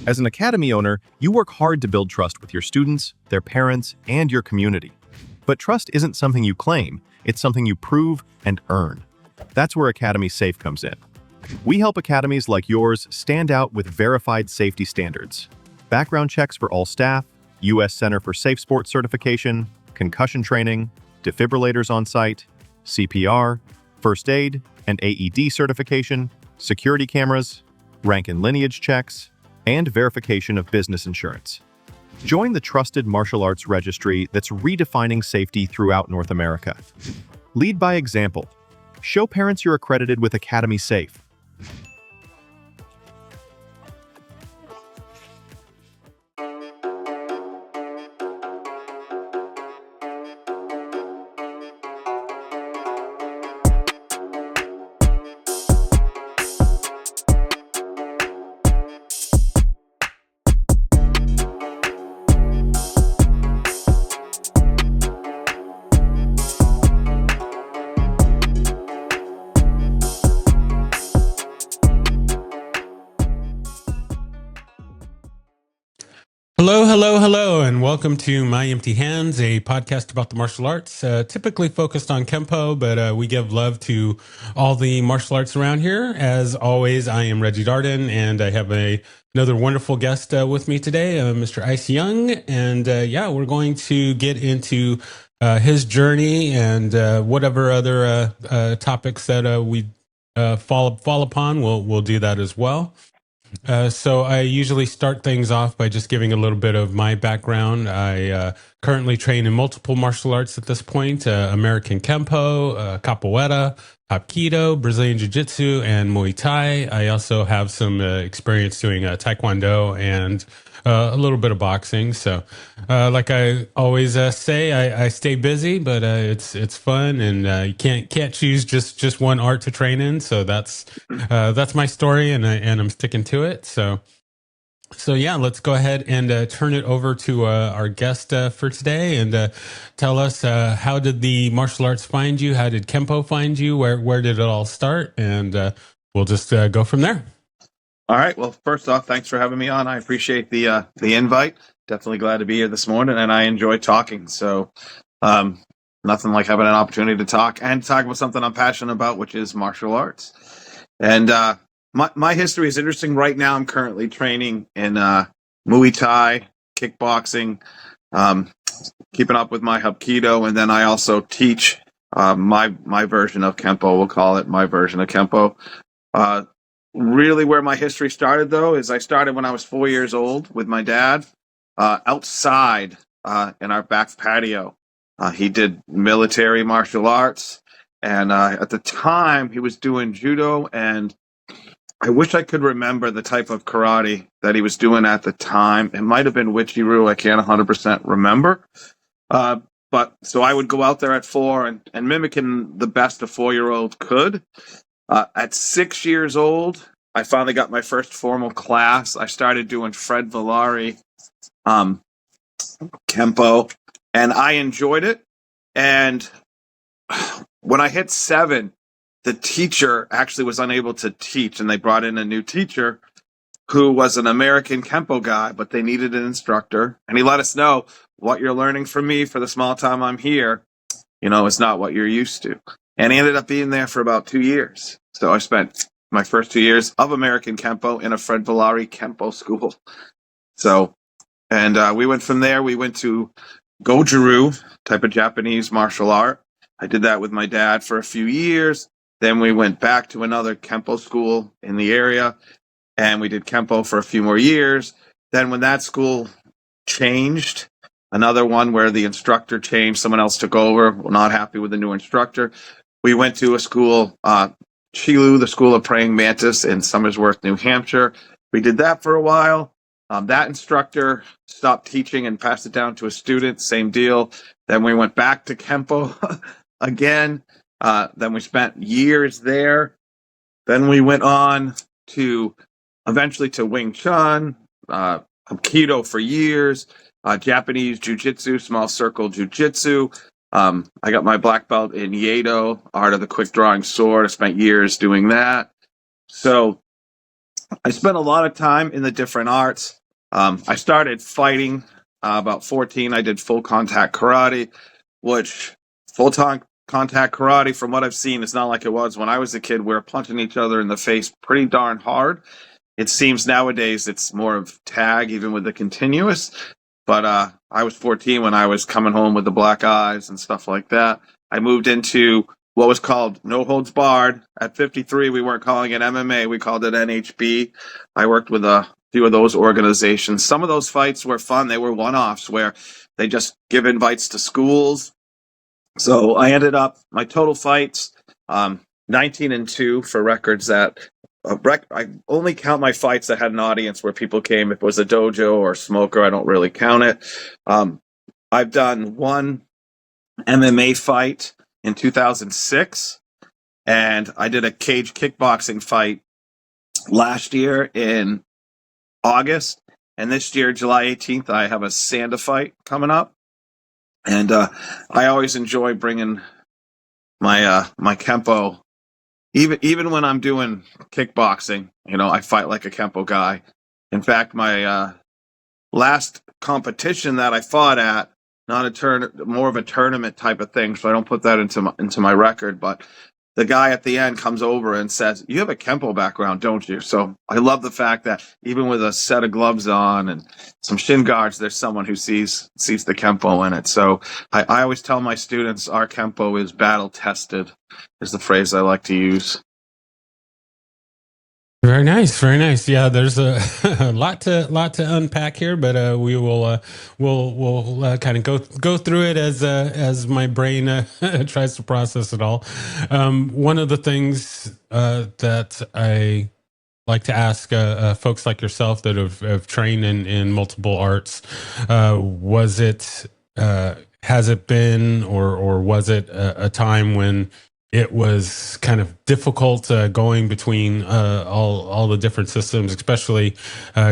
As an academy owner, you work hard to build trust with your students, their parents, and your community. But trust isn't something you claim, it's something you prove and earn. That's where Academy Safe comes in. We help academies like yours stand out with verified safety standards. Background checks for all staff, U.S. Center for Safe Sport certification, concussion training, defibrillators on site, CPR, first aid and AED certification, security cameras, rank and lineage checks, and verification of business insurance. Join the trusted martial arts registry that's redefining safety throughout North America. Lead by example. Show parents you're accredited with Academy Safe. Hello, and welcome to My Empty Hands, a podcast about the martial arts, typically focused on Kempo, but we give love to all the martial arts around here. As always, I am Reggie Darden, and I have another wonderful guest with me today, Mr. Ice Young, and we're going to get into his journey and whatever other topics that we fall upon. We'll do that as well. So I usually start things off by just giving a little bit of my background. I currently train in multiple martial arts at this point: American Kempo, Capoeira, Hapkido, Brazilian Jiu-Jitsu, and Muay Thai. I also have some experience doing Taekwondo and a little bit of boxing. So, like I always say, I stay busy, but it's fun, and you can't choose just one art to train in. So that's my story, and I'm sticking to it. So yeah, let's go ahead and turn it over to our guest for today, and tell us how did the martial arts find you? How did Kempo find you? Where did it all start? And we'll just go from there. All right. Well, first off, thanks for having me on. I appreciate the invite. Definitely glad to be here this morning, and I enjoy talking. So, nothing like having an opportunity to talk about something I'm passionate about, which is martial arts. And my history is interesting. Right now, I'm currently training in Muay Thai, kickboxing, keeping up with my Hapkido, and then I also teach my version of Kempo. We'll call it my version of Kempo. Really, where my history started, though, is I started when I was 4 years old with my dad outside in our back patio. He did military martial arts, and at the time, he was doing judo, and I wish I could remember the type of karate that he was doing at the time. It might have been Wichi-Ryu. I can't 100% remember. But so I would go out there at 4 and mimicking the best a 4-year-old could. At 6 years old, I finally got my first formal class. I started doing Fred Villari Kempo, and I enjoyed it. And when I hit 7, the teacher actually was unable to teach, and they brought in a new teacher who was an American Kempo guy, but they needed an instructor. And he let us know, what you're learning from me for the small time I'm here, is not what you're used to. And he ended up being there for about 2 years. So I spent my first 2 years of American Kempo in a Fred Villari Kempo school. So, and we went from there. We went to Goju-Ryu, type of Japanese martial art. I did that with my dad for a few years. Then we went back to another Kempo school in the area, and we did Kempo for a few more years. Then when that school changed, another one where the instructor changed, someone else took over, we're not happy with the new instructor. We went to a school, Chilu, the School of Praying Mantis in Somersworth, New Hampshire. We did that for a while. That instructor stopped teaching and passed it down to a student, same deal. Then we went back to Kempo again. Then we spent years there. Then we went on to eventually to Wing Chun, Hapkido for years, Japanese Jiu-Jitsu, small circle Jiu-Jitsu. I got my black belt in Iaido, art of the quick drawing sword. I spent years doing that. So I spent a lot of time in the different arts. I started fighting about 14. I did full contact karate, which full time contact karate, from what I've seen, is not like it was when I was a kid. We were punching each other in the face pretty darn hard. It seems nowadays it's more of tag, even with the continuous. But I was 14 when I was coming home with the black eyes and stuff like that. I moved into what was called No Holds Barred. At 53, we weren't calling it MMA, we called it NHB. I worked with a few of those organizations. Some of those fights were fun. They were one-offs where they just give invites to schools. So I ended up, my total fights, 19-2 for records that I only count my fights that had an audience where people came. If it was a dojo or a smoker, I don't really count it. I've done one MMA fight in 2006, and I did a cage kickboxing fight last year in August, and this year, July 18th, I have a Sanda fight coming up, and I always enjoy bringing my Kempo. Even when I'm doing kickboxing, I fight like a Kempo guy. In fact, my last competition that I fought at, not a more of a tournament type of thing, so I don't put that into my record, but the guy at the end comes over and says, "You have a Kempo background, don't you?" So I love the fact that even with a set of gloves on and some shin guards, there's someone who sees the Kempo in it. So I always tell my students our Kempo is battle tested, is the phrase I like to use. Very nice, very nice. Yeah, there's a, a lot to unpack here, but we'll kind of go through it as my brain tries to process it all. One of the things that I like to ask folks like yourself that have trained in multiple arts, has it been or was it a time when it was kind of difficult going between all the different systems, especially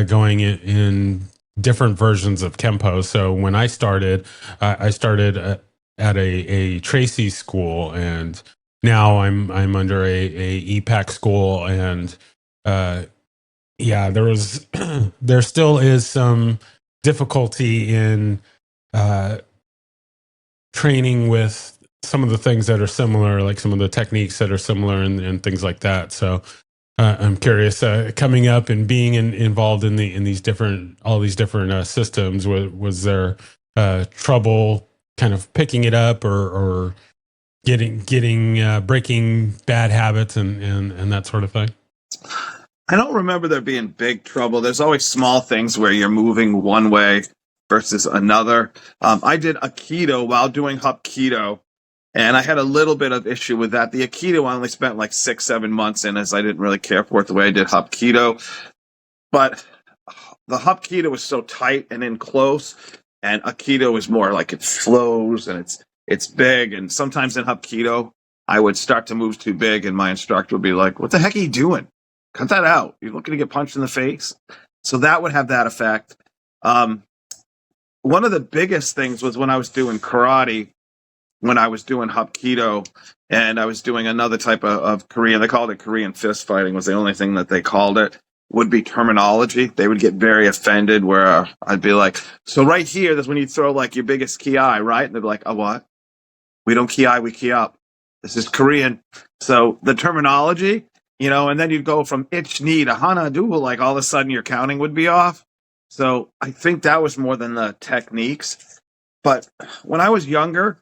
going in different versions of Kempo? So when I started at a Tracy school, and now I'm under a EPAC school, and yeah, there still is some difficulty in training with some of the things that are similar, like some of the techniques that are similar and things like that. So I'm curious, coming up and being involved in all these different systems, was there trouble kind of picking it up or breaking bad habits and that sort of thing? I don't remember there being big trouble. There's always small things where you're moving one way versus another. I did Aikido while doing Hapkido, and I had a little bit of issue with that. The Aikido I only spent like 6-7 months in, as I didn't really care for it the way I did Hapkido. But the Hapkido was so tight and in close, and Aikido is more like it flows and it's big. And sometimes in Hapkido, I would start to move too big, and my instructor would be like, "What the heck are you doing? Cut that out. You're looking to get punched in the face." So that would have that effect. One of the biggest things was when I was doing karate, when I was doing Hapkido, and I was doing another type of Korean. They called it Korean fist fighting, was the only thing that they called it, would be terminology. They would get very offended where I'd be like, "So right here, that's when you throw like your biggest ki, right?" And they'd be like, "Oh, what? We don't ki, we ki up. This is Korean." So the terminology, and then you'd go from ich ni to hana do, like all of a sudden your counting would be off. So I think that was more than the techniques. But when I was younger,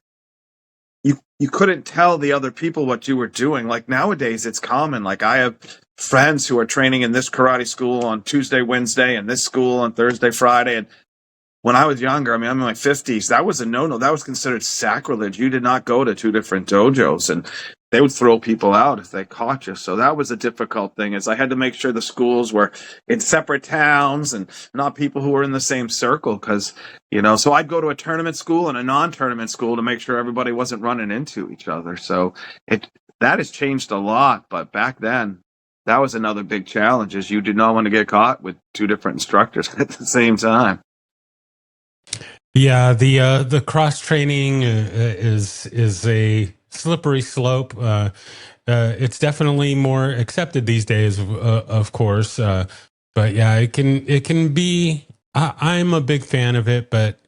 you couldn't tell the other people what you were doing. Like nowadays, it's common. Like I have friends who are training in this karate school on Tuesday, Wednesday, and this school on Thursday, Friday. And when I was younger, I'm in my 50s, that was a no-no. That was considered sacrilege. You did not go to two different dojos, and they would throw people out if they caught you. So that was a difficult thing, is I had to make sure the schools were in separate towns and not people who were in the same circle. Because, so I'd go to a tournament school and a non-tournament school to make sure everybody wasn't running into each other. So that has changed a lot. But back then, that was another big challenge, is you did not want to get caught with two different instructors at the same time. Yeah, the cross training is a slippery slope. it's definitely more accepted these days, of course. But yeah, it can be. I'm a big fan of it, but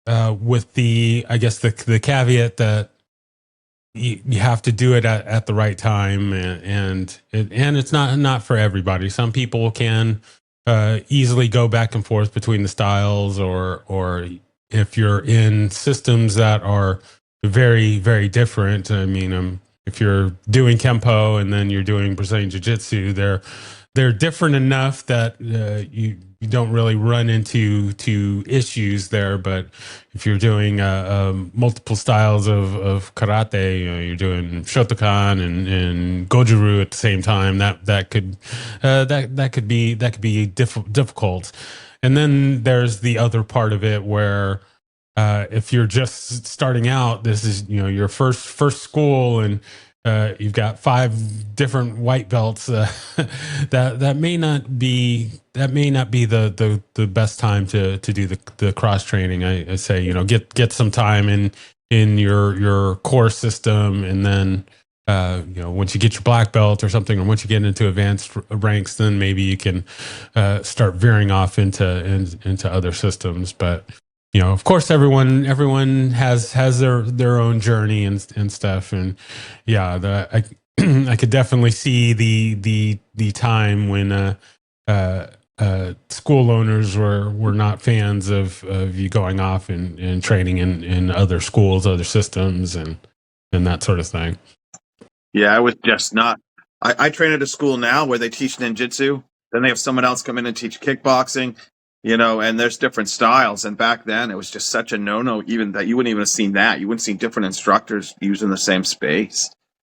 with I guess the caveat that you have to do it at the right time, and it's not for everybody. Some people can easily go back and forth between the styles, or if you're in systems that are very very different. I mean, if you're doing Kempo and then you're doing Brazilian Jiu Jitsu, they're different enough that you don't really run into issues there. But if you're doing multiple styles of karate, you're doing Shotokan and Goju-Ryu at the same time. That could be difficult. And then there's the other part of it where if you're just starting out, this is your first school, and you've got 5 different white belts. That may not be the best time to do the cross training. I say get some time in your core system, and then once you get your black belt or something, or once you get into advanced ranks, then maybe you can start veering off into other systems. But of course, everyone has their own journey and stuff, and yeah, I could definitely see the time when school owners were not fans of you going off and training in other schools, other systems, and that sort of thing. Yeah, I was just not. I train at a school now where they teach ninjutsu. Then they have someone else come in and teach kickboxing, and there's different styles. And back then, it was just such a no-no, even that you wouldn't even have seen that. You wouldn't see different instructors using the same space.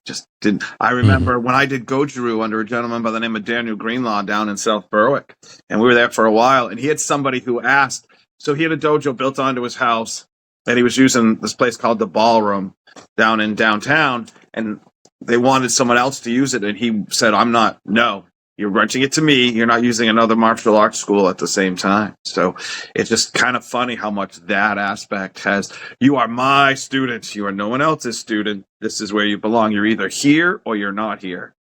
Just didn't. I remember when I did Goju-Ryu under a gentleman by the name of Daniel Greenlaw down in South Berwick, and we were there for a while, and he had somebody who asked. So he had a dojo built onto his house, and he was using this place called the Ballroom down in downtown, and they wanted someone else to use it, and he said, no, you're renting it to me. You're not using another martial arts school at the same time. So it's just kind of funny how much that aspect has. You are my student. You are no one else's student. This is where you belong. You're either here or you're not here.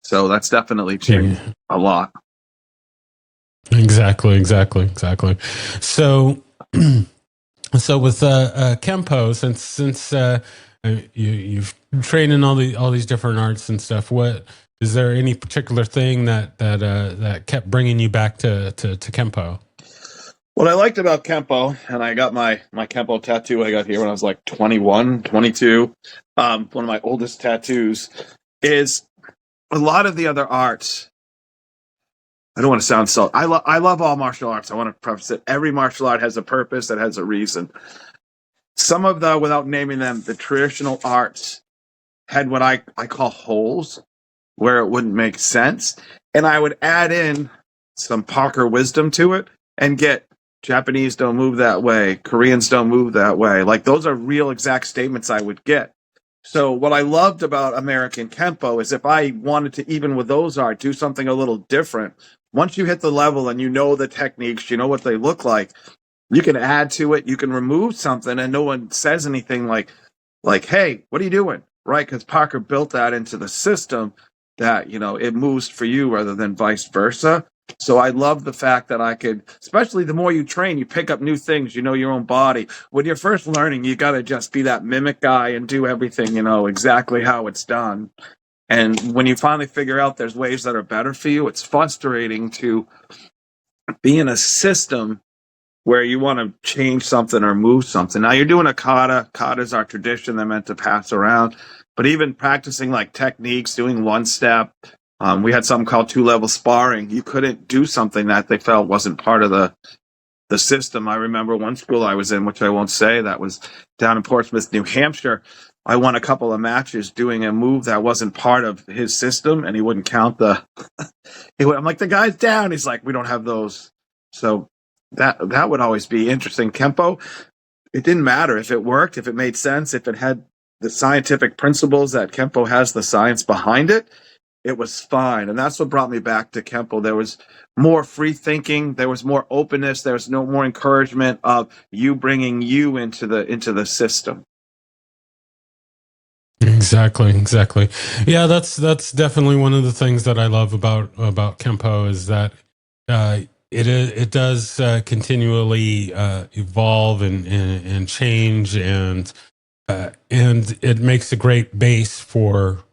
So that's definitely changed a lot. Exactly. So, with Kempo, since you've trained in all these different arts and stuff, what is there any particular thing that kept bringing you back to Kempo? What I liked about Kempo, and I got my Kempo tattoo I got here when I was like 21, 22, one of my oldest tattoos, is a lot of the other arts. I don't want to sound so. I love all martial arts. I want to preface it. Every martial art has a purpose, that has a reason. Some of without naming them, the traditional arts had what I call holes where it wouldn't make sense. And I would add in some Parker wisdom to it and get Japanese don't move that way, Koreans don't move that way. Like those are real exact statements I would get. So what I loved about American Kempo is if I wanted to, even with those art, do something a little different, once you hit the level and you know the techniques, you know what they look like, you can add to it, you can remove something, and no one says anything like, hey, what are you doing? Right? Because Parker built that into the system that, it moves for you rather than vice versa. So I love the fact that I could, especially the more you train, you pick up new things, you know your own body. When you're first learning, you got to just be that mimic guy and do everything, exactly how it's done. And when you finally figure out there's ways that are better for you, it's frustrating to be in a system where you want to change something or move something. Now you're doing a kata. Kata's our tradition. They're meant to pass around. But even practicing like techniques, doing one step, we had something called 2-level sparring. You couldn't do something that they felt wasn't part of the system. I remember one school I was in, which I won't say, that was down in Portsmouth, New Hampshire. I won a couple of matches doing a move that wasn't part of his system, and he wouldn't count I'm like, the guy's down. He's like, we don't have those. So that would always be interesting. Kempo, it didn't matter if it worked, if it made sense, if it had the scientific principles that Kempo has, the science behind it, it was fine. And that's what brought me back to Kempo. There was more free thinking. There was more openness. There was no more encouragement of you bringing you into the system. Exactly. Yeah, that's definitely one of the things that I love about Kempo is that uh, it does continually evolve and change, and it makes a great base for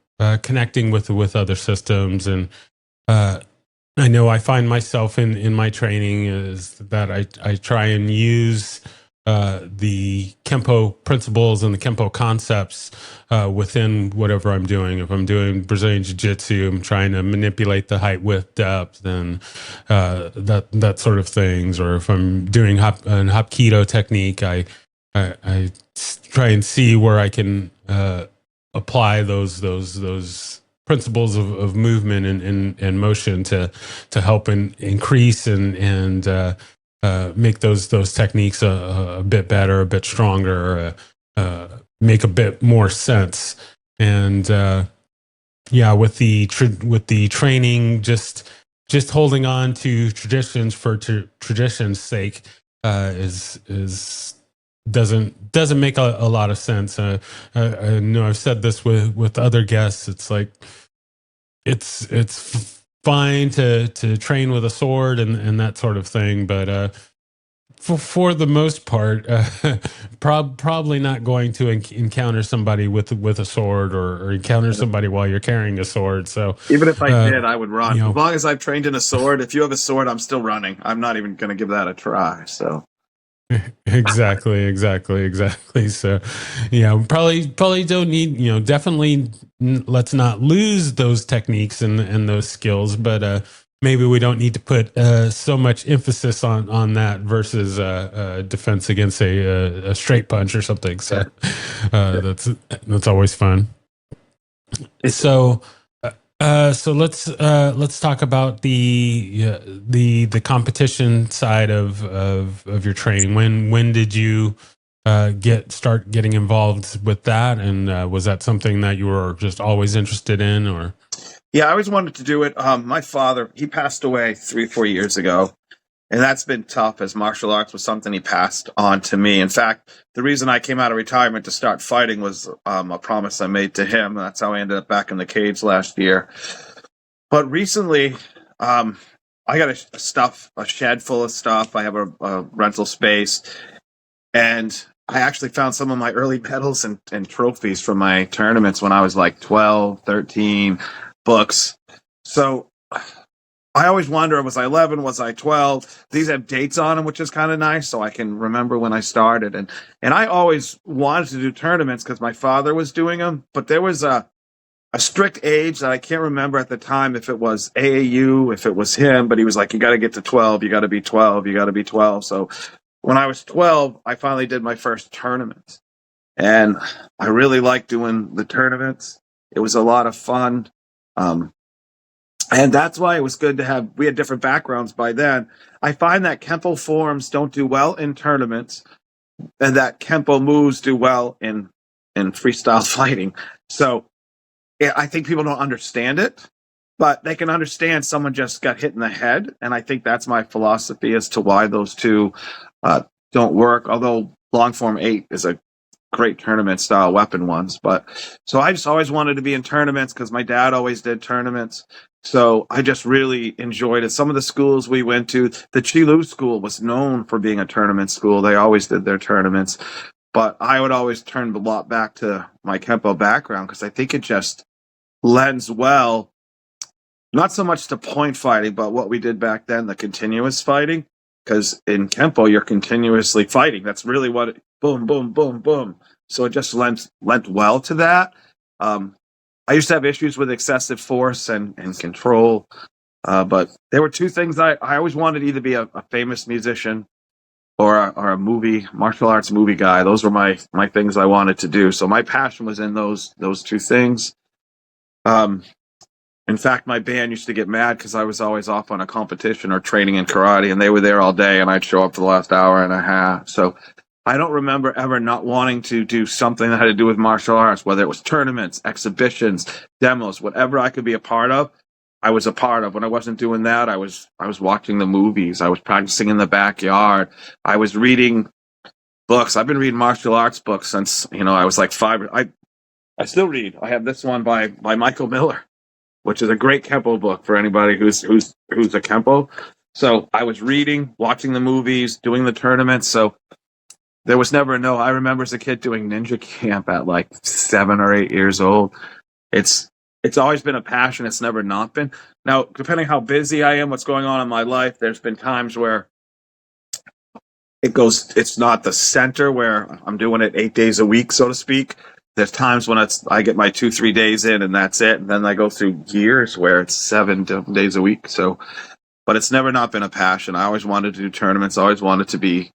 connecting with other systems. And uh, I know I find myself in my training is that I try and use the Kempo principles and the Kempo concepts within whatever I'm doing. If I'm doing Brazilian Jiu Jitsu, I'm trying to manipulate the height, width, depth, and that sort of things. Or if I'm doing an Hapkido technique, I try and see where I can apply those principles of movement and motion to help increase and make those techniques a bit better, a bit stronger, make a bit more sense. And yeah, with the training, just holding on to traditions for tradition's sake is doesn't make a lot of sense. I know I've said this with other guests. It's like it's fine to train with a sword and that sort of thing, but for the most part, probably not going to encounter somebody with a sword or encounter somebody while you're carrying a sword. So Even if I uh, did, I would run. you As know, long as I've trained in a sword, if you have a sword, I'm still running. I'm not even going to give that a try. So exactly. So, yeah, probably don't need, definitely let's not lose those techniques and those skills, but maybe we don't need to put so much emphasis on that versus defense against a straight punch or something. So, that's always fun. So. So let's talk about the competition side of your training. When did you start getting involved with that, and was that something that you were just always interested in, or? yeah, I always wanted to do it. My father, he passed away 3-4 years ago, and that's been tough as martial arts was something he passed on to me. In fact, the reason I came out of retirement to start fighting was a promise I made to him. That's how I ended up back in the cage last year. But recently, I got a shed full of stuff. I have a rental space, and I actually found some of my early medals and trophies from my tournaments when I was like 12, 13, books. So I always wonder, was I 11? Was I 12? These have dates on them, which is kind of nice, so I can remember when I started. And I always wanted to do tournaments because my father was doing them, but there was a strict age that I can't remember at the time if it was AAU, if it was him, but he was like, you got to get to 12, you got to be 12, you got to be 12. So when I was 12, I finally did my first tournament. And I really liked doing the tournaments. It was a lot of fun. And that's why it was good to have, we had different backgrounds by then. I find that Kempo forms don't do well in tournaments and that Kempo moves do well in freestyle fighting. So I think people don't understand it, but they can understand someone just got hit in the head. And I think that's my philosophy as to why those two don't work. Although long form 8 is a great tournament style weapon ones. But so I just always wanted to be in tournaments because my dad always did tournaments. So I just really enjoyed it. Some of the schools we went to, the Qilu school was known for being a tournament school. They always did their tournaments. But I would always turn a lot back to my Kempo background because I think it just lends well, not so much to point fighting, but what we did back then, the continuous fighting. Because in Kempo, you're continuously fighting. That's really what it, boom, boom, boom, boom. So it just lent well to that. I used to have issues with excessive force and control. But there were two things I always wanted to either be a famous musician or a movie, martial arts movie guy. Those were my things I wanted to do. So my passion was in those two things. In fact, my band used to get mad because I was always off on a competition or training in karate, and they were there all day, and I'd show up for the last hour and a half. So I don't remember ever not wanting to do something that had to do with martial arts, whether it was tournaments, exhibitions, demos, whatever I could be a part of, I was a part of. When I wasn't doing that, I was watching the movies. I was practicing in the backyard. I was reading books. I've been reading martial arts books since, I was like 5. I still read. I have this one by Michael Miller, which is a great Kempo book for anybody who's a Kempo. So I was reading, watching the movies, doing the tournaments. So there was never a no. I remember as a kid doing ninja camp at like 7 or 8 years old. It's always been a passion. It's never not been. Now, depending how busy I am, what's going on in my life, there's been times where it's not the center where I'm doing it 8 days a week, so to speak. There's times when I get my 2-3 days in and that's it. And then I go through years where it's 7 days a week. So, but it's never not been a passion. I always wanted to do tournaments. I always wanted to be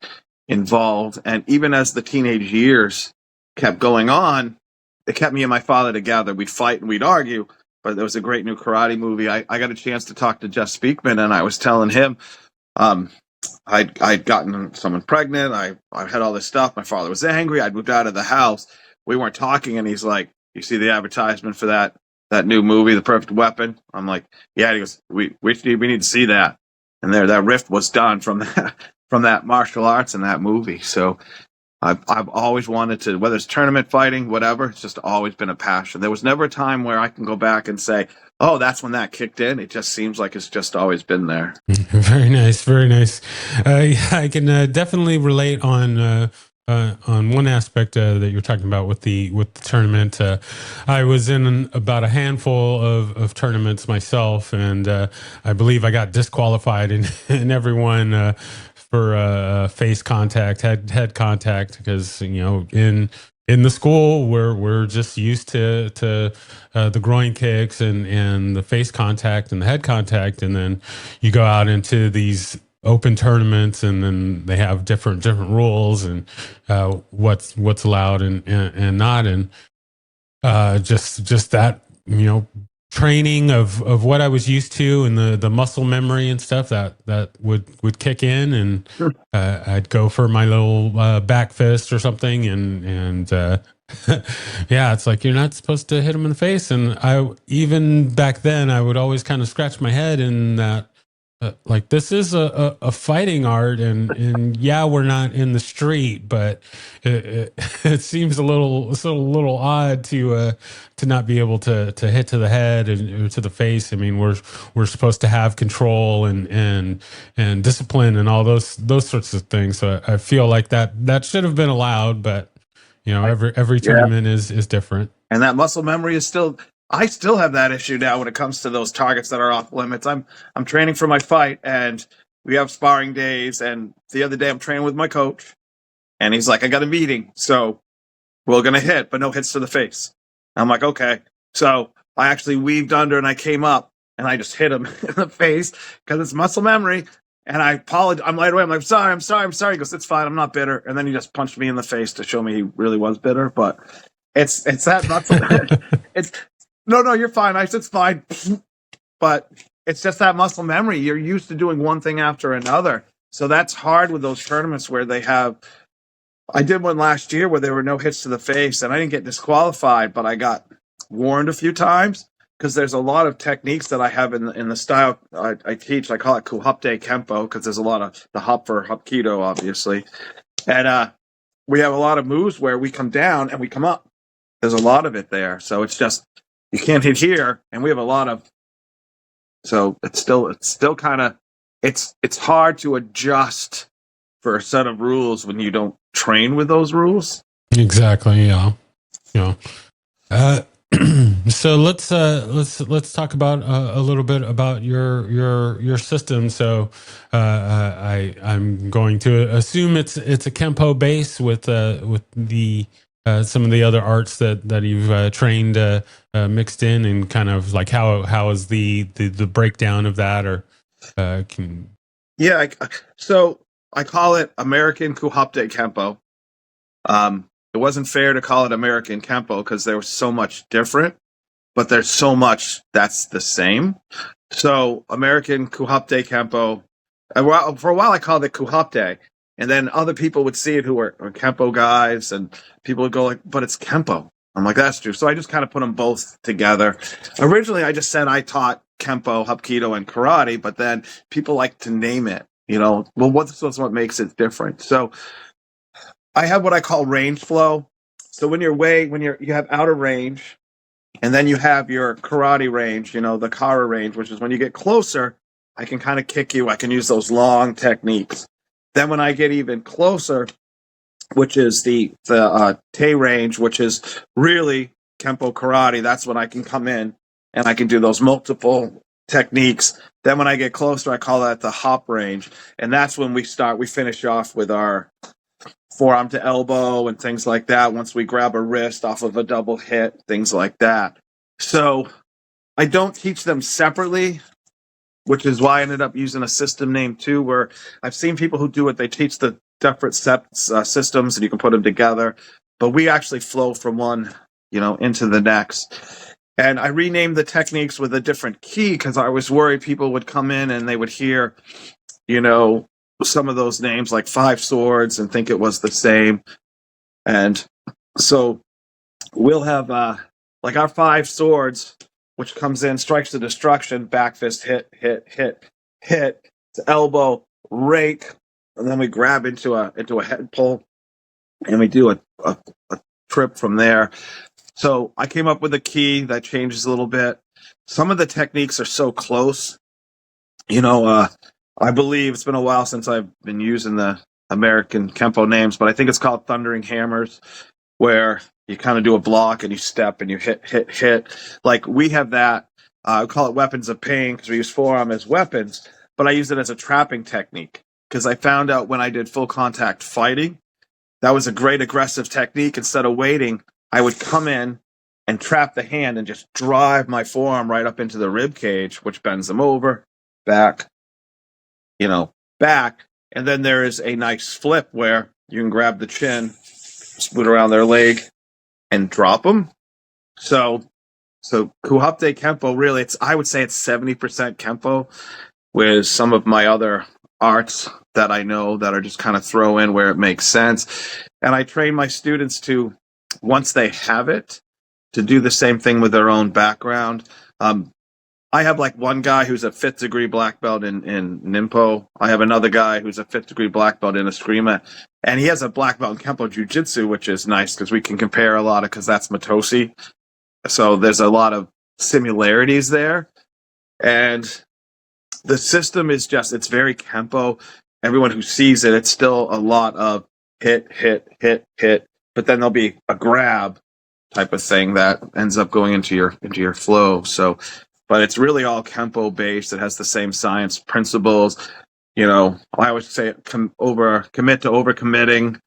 involved. And even as the teenage years kept going on, it kept me and my father together. We'd fight and we'd argue, but there was a great new karate movie. I got a chance to talk to Jeff Speakman, and I was telling him, I'd gotten someone pregnant. I had all this stuff. My father was angry. I'd moved out of the house. We weren't talking, and he's like, "You see the advertisement for that new movie, The Perfect Weapon?" I'm like, "Yeah." And he goes, "We need to see that." And that rift was done from that martial arts and that movie. So I've always wanted to, whether it's tournament fighting, whatever. It's just always been a passion. There was never a time where I can go back and say, "Oh, that's when that kicked in." It just seems like it's just always been there. Very nice, very nice. Yeah, I can definitely relate on one aspect that you're talking about with the tournament. I was in about a handful of tournaments myself, and I believe I got disqualified in every one for face contact, head contact, because in the school we're just used to the groin kicks and the face contact and the head contact, and then you go out into these open tournaments, and then they have different rules and what's allowed and not, and just that training of what I was used to, and the muscle memory and stuff that would kick in, and I'd go for my little back fist or something, and yeah, it's like, you're not supposed to hit him in the face. And I, even back then, I would always kind of scratch my head in that, like, this is a fighting art, and yeah, we're not in the street, but it seems a little odd to not be able to hit to the head and to the face. I mean, we're supposed to have control and discipline and all those sorts of things. So I feel like that should have been allowed, but every tournament is different. And that muscle memory is still, I still have that issue now when it comes to those targets that are off limits. I'm training for my fight, and we have sparring days, and the other day I'm training with my coach, and he's like, "I got a meeting, so we're going to hit, but no hits to the face." I'm like, "Okay." So I actually weaved under and I came up and I just hit him in the face because it's muscle memory. And I apologize. I'm right away. I'm like, I'm sorry. He goes, "It's fine. I'm not bitter." And then he just punched me in the face to show me he really was bitter. But it's that muscle. It's no, you're fine. I said, "It's fine." But it's just that muscle memory. You're used to doing one thing after another. So that's hard with those tournaments where they have. I did one last year where there were no hits to the face, and I didn't get disqualified, but I got warned a few times because there's a lot of techniques that I have in the style I teach. I call it Kuhapte Kempo because there's a lot of the hop for Hapkido, obviously. And we have a lot of moves where we come down and we come up. There's a lot of it there. So it's just, you can't hit here, and we have a lot of. So it's still kind of, it's hard to adjust for a set of rules when you don't train with those rules. Exactly. Yeah. So let's talk about a little bit about your system. So I'm going to assume it's a Kempo base with the some of the other arts that you've trained mixed in, and kind of like how is the breakdown of that, or so I call it American Kuhapte Kempo. It wasn't fair to call it American Kempo because there was so much different, but there's so much that's the same. So American Kuhapte Kempo, for a while I called it Kuhapte, and then other people would see it who were Kempo guys, and people would go like, "But it's Kempo." I'm like, "That's true." So I just kind of put them both together. Originally, I just said I taught Kempo, Hapkido, and Karate, but then people like to name it. Well, what's what makes it different? So I have what I call range flow. So when you have outer range, and then you have your karate range, the kara range, which is when you get closer, I can kind of kick you. I can use those long techniques. Then when I get even closer, which is the Te range, which is really Kempo karate, that's when I can come in and I can do those multiple techniques. Then when I get closer, I call that the hop range. And that's when we finish off with our forearm to elbow and things like that. Once we grab a wrist off of a double hit, things like that. So I don't teach them separately, which is why I ended up using a system name too, where I've seen people who do it. They teach the separate systems and you can put them together, but we actually flow from one, into the next. And I renamed the techniques with a different key because I was worried people would come in and they would hear, some of those names like Five Swords and think it was the same. And so we'll have like our Five Swords, which comes in, strikes to destruction, back fist, hit, to elbow, rake, and then we grab into a head pull, and we do a trip from there. So I came up with a key that changes a little bit. Some of the techniques are so close. I believe it's been a while since I've been using the American Kempo names, but I think it's called Thundering Hammers, where you kind of do a block and you step and you hit. Like we have that. I call it weapons of pain because we use forearm as weapons, but I use it as a trapping technique because I found out when I did full contact fighting, that was a great aggressive technique. Instead of waiting, I would come in and trap the hand and just drive my forearm right up into the rib cage, which bends them over, back. And then there is a nice flip where you can grab the chin, spoon around their leg, and drop them. So Kuhapte Kempo, really, I would say it's 70% Kempo, with some of my other arts that I know that are just kind of throw in where it makes sense. And I train my students to, once they have it, to do the same thing with their own background. I have like one guy who's a 5th degree black belt in Ninpo. I have another guy who's a 5th degree black belt in Eskrima. And he has a black belt in Kempo Jiu-Jitsu, which is nice because we can compare a lot because that's Matosi. So there's a lot of similarities there. And the system is it's very Kempo. Everyone who sees it, it's still a lot of hit. But then there'll be a grab type of thing that ends up going into your flow. So, but it's really all Kempo based. It has the same science principles. I always say commit to overcommitting.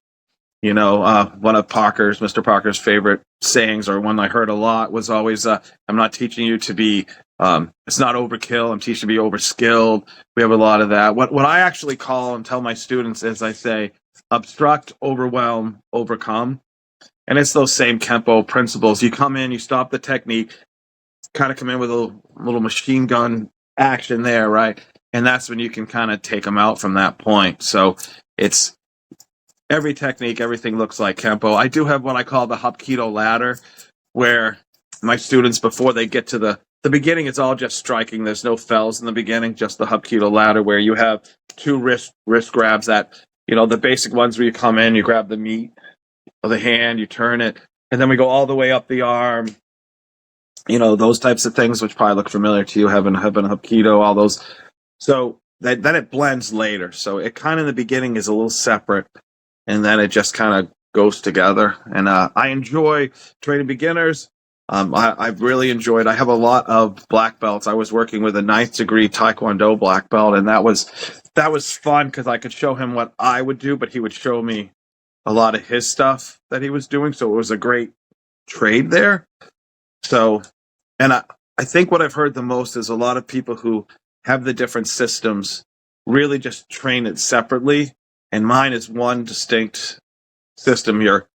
One of Mr. Parker's favorite sayings, or one I heard a lot, was always, I'm not teaching you to be, it's not overkill. I'm teaching you to be overskilled. We have a lot of that. What I actually call and tell my students is I say, obstruct, overwhelm, overcome. And it's those same Kempo principles. You come in, you stop the technique, kind of come in with a little machine gun action there, right? And that's when you can kind of take them out from that point. So it's every technique, everything looks like Kempo. I do have what I call the Hapkido ladder, where my students, before they get to the beginning, it's all just striking. There's no fells in the beginning, just the Hapkido ladder, where you have 2 wrist grabs that, the basic ones where you come in, you grab the meat of the hand, you turn it, and then we go all the way up the arm. Those types of things, which probably look familiar to you, having Hapkido, all those. So then it blends later. So it kind of in the beginning is a little separate, and then it just kind of goes together. And I enjoy training beginners. I've really enjoyed. I have a lot of black belts. I was working with a 9th degree Taekwondo black belt, and that was fun because I could show him what I would do, but he would show me a lot of his stuff that he was doing. So it was a great trade there. So, and I think what I've heard the most is a lot of people who have the different systems really just train it separately. And mine is one distinct system. You're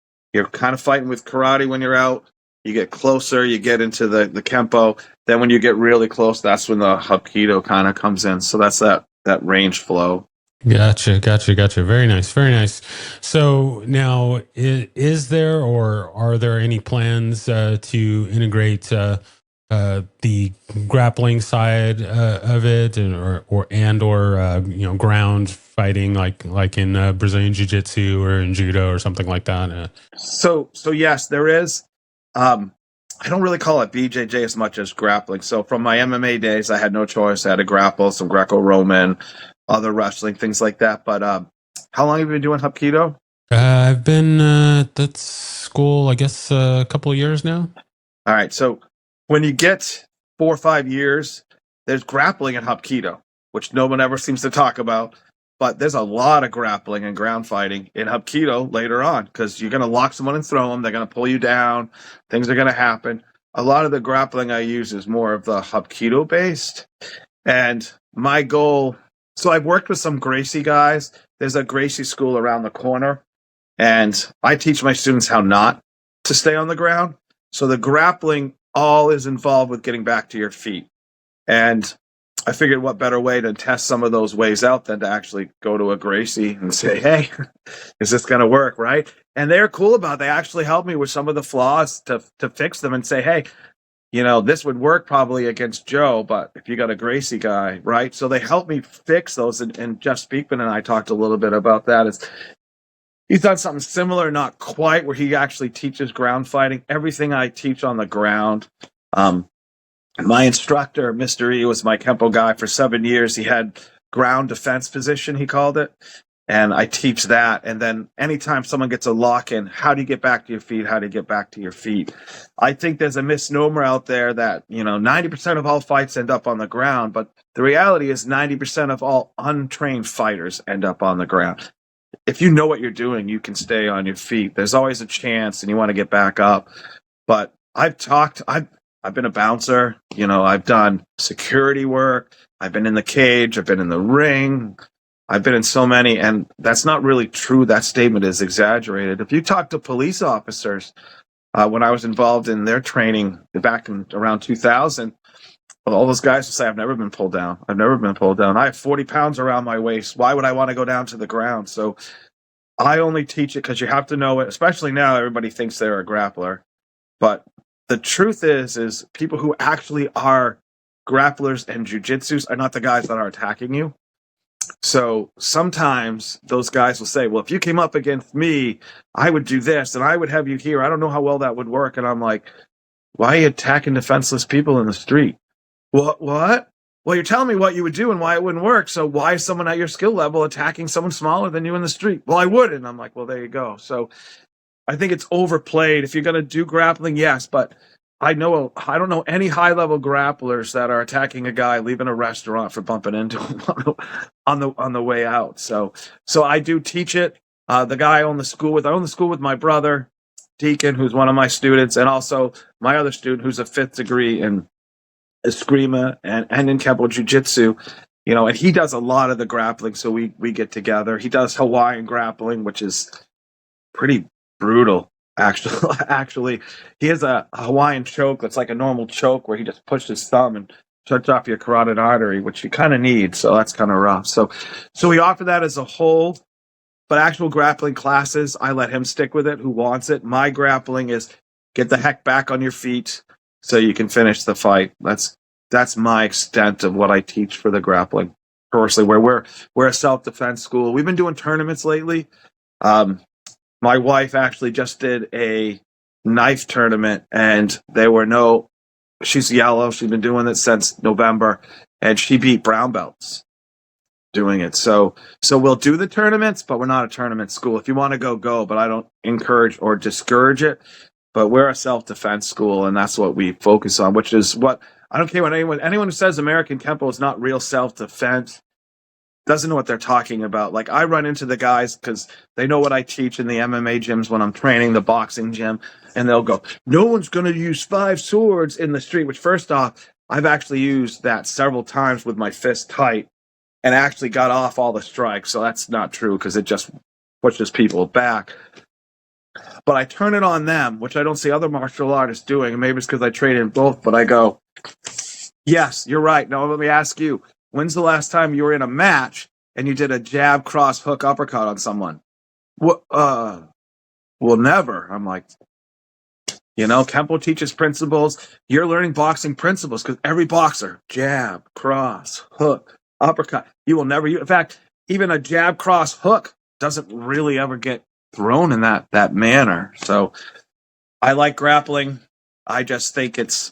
kind of fighting with karate when you're out. You get closer, you get into the Kempo. Then when you get really close, that's when the Hapkido kind of comes in. So that's that range flow. Gotcha. Very nice. So now, is there or are there any plans to integrate the grappling side of it, or ground fighting like in Brazilian Jiu-Jitsu or in Judo or something like that? So yes, there is. I don't really call it BJJ as much as grappling. So from my MMA days, I had no choice. I had to grapple, some Greco-Roman, other wrestling, things like that. But how long have you been doing Hapkido? I've been at that school, I guess, a couple of years now. All right. So when you get 4 or 5 years, there's grappling in Hapkido, which no one ever seems to talk about. But there's a lot of grappling and ground fighting in Hapkido later on because you're going to lock someone and throw them. They're going to pull you down. Things are going to happen. A lot of the grappling I use is more of the Hapkido based. And my goal, so I've worked with some Gracie guys. There's a Gracie school around the corner. And I teach my students how not to stay on the ground. So the grappling all is involved with getting back to your feet. And I figured what better way to test some of those ways out than to actually go to a Gracie and say, hey, is this going to work, right? And they're cool about it. They actually helped me with some of the flaws to fix them and say, hey, this would work probably against Joe, but if you got a Gracie guy, right? So they helped me fix those. And Jeff Speakman and I talked a little bit about that. He's done something similar, not quite, where he actually teaches ground fighting. Everything I teach on the ground. My instructor, Mr. E, was my Kempo guy for 7 years. He had ground defense position, he called it. And I teach that. And then anytime someone gets a lock in, how do you get back to your feet? How do you get back to your feet? I think there's a misnomer out there that, 90% of all fights end up on the ground. But the reality is 90% of all untrained fighters end up on the ground. If you know what you're doing, you can stay on your feet. There's always a chance and you want to get back up. But I've been a bouncer, I've done security work. I've been in the cage. I've been in the ring. I've been in so many, and that's not really true. That statement is exaggerated. If you talk to police officers, when I was involved in their training back in around 2000, all those guys will say, I've never been pulled down. I've never been pulled down. I have 40 pounds around my waist. Why would I want to go down to the ground? So I only teach it because you have to know it, especially now everybody thinks they're a grappler. But the truth is people who actually are grapplers and jujitsus are not the guys that are attacking you. So sometimes those guys will say, well, if you came up against me, I would do this and I would have you here. I don't know how well that would work. And I'm like, why are you attacking defenseless people in the street? What? Well, you're telling me what you would do and why it wouldn't work. So why is someone at your skill level attacking someone smaller than you in the street? Well, I wouldn't. And I'm like, well, there you go. So I think it's overplayed. If you're going to do grappling, yes, but I don't know any high-level grapplers that are attacking a guy leaving a restaurant for bumping into him on the way out. So I do teach it. The guy I own the school with my brother, Deacon, who's one of my students, and also my other student who's a 5th degree in Eskrima and in Kempo Jiu-Jitsu. And he does a lot of the grappling, so we get together. He does Hawaiian grappling, which is pretty brutal. Actually, he has a Hawaiian choke that's like a normal choke where he just pushes his thumb and shuts off your carotid artery, which you kind of need. So that's kind of rough. So we offer that as a whole, but actual grappling classes, I let him stick with it who wants it. My grappling is get the heck back on your feet so you can finish the fight. That's my extent of what I teach for the grappling. Personally, where we're a self-defense school. We've been doing tournaments lately. My wife actually just did a knife tournament, and she's yellow. She's been doing it since November, and she beat brown belts doing it. So we'll do the tournaments, but we're not a tournament school. If you want to go, but I don't encourage or discourage it. But we're a self-defense school, and that's what we focus on, which is what I don't care what anyone who says American Kempo is not real self-defense doesn't know what they're talking about. Like, I run into the guys because they know what I teach in the MMA gyms when I'm training, the boxing gym, and they'll go, no one's going to use 5 swords in the street, which first off, I've actually used that several times with my fist tight and actually got off all the strikes. So that's not true because it just pushes people back. But I turn it on them, which I don't see other martial artists doing. And maybe it's because I train in both, but I go, yes, you're right. Now let me ask you, when's the last time you were in a match and you did a jab, cross, hook, uppercut on someone? Well, never. I'm like, Kempo teaches principles. You're learning boxing principles because every boxer, jab, cross, hook, uppercut, you will never use. In fact, even a jab, cross, hook doesn't really ever get thrown in that manner. So I like grappling. I just think it's